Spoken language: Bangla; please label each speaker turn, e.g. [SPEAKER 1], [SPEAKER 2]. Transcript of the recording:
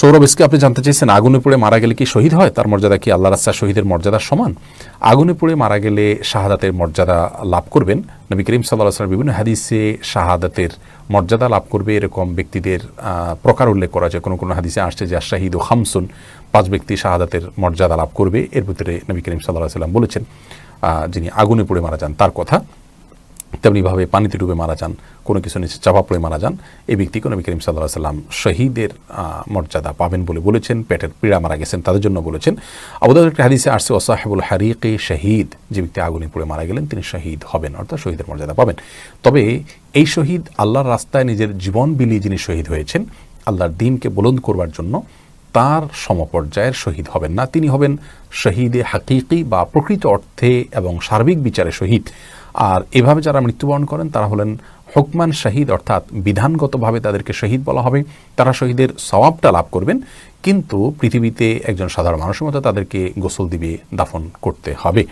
[SPEAKER 1] সৌরভ এসকে আপনি জানতে চাইছেন আগুনে পুড়ে মারা গেলে কি শহীদ হয়, তার মর্যাদা কি আল্লাহর রাস্তায় শহীদের মর্যাদার সমান? আগুনে পুড়ে মারা গেলে শাহাদাতের মর্যাদা লাভ করবেন। নবী করিম সাল্লাল্লাহু আলাইহি ওয়াসাল্লাম বিভিন্ন হাদিসে শাহাদাতের মর্যাদা লাভ করবে এরকম ব্যক্তিদের প্রকার উল্লেখ করা যায়। কোনো কোনো হাদিসে আসছে যে শাহিদ ও খামসুন, 5 ব্যক্তি শাহাদাতের মর্যাদা লাভ করবে। এর ভিতরে নবী করিম সাল্লাল্লাহু আলাইহি ওয়াসাল্লাম বলেছেন যিনি আগুনে পুড়ে মারা যান তার কথা। তেমনিভাবে পানিতে ডুবে মারা যান, কোনো কিছু নিচে চাপা পড়ে মারা যান, এই ব্যক্তিকে নবী করিম সাল্লাল্লাহু আলাইহি ওয়াসাল্লাম শহীদের মর্যাদা পাবেন বলে বলেছেন। পেটের পীড়া মারা গেছেন তাদের জন্য বলেছেন। আবু দাউদের একটা হাদিসে আসছে ওয়াসাহিবুল হারিকি শহীদ, যে ব্যক্তি আগুনে পুড়ে মারা গেলেন তিনি শহীদ হবেন, অর্থাৎ শহীদের মর্যাদা পাবেন। তবে এই শহীদ আল্লাহর রাস্তায় নিজের জীবন বিলিয়ে যিনি শহীদ হয়েছেন আল্লাহর দ্বীনকে বুলন্দ করবার জন্য, তার সমপর্যায়ের শহীদ হবেন না। তিনি হবেন শহীদে হাকিকি বা প্রকৃত অর্থে এবং সার্বিক বিচারে শহীদ। আর এভাবে যারা মৃত্যুবরণ করেন তারা হলেন হুকমান শহীদ, অর্থাৎ বিধানগতভাবে তাদেরকে শহীদ বলা হবে। তারা শহীদের সওয়াবটা লাভ করবেন, কিন্তু পৃথিবীতে একজন সাধারণ মানুষের মতো তাদেরকে গোসল দিবে, দাফন করতে হবে।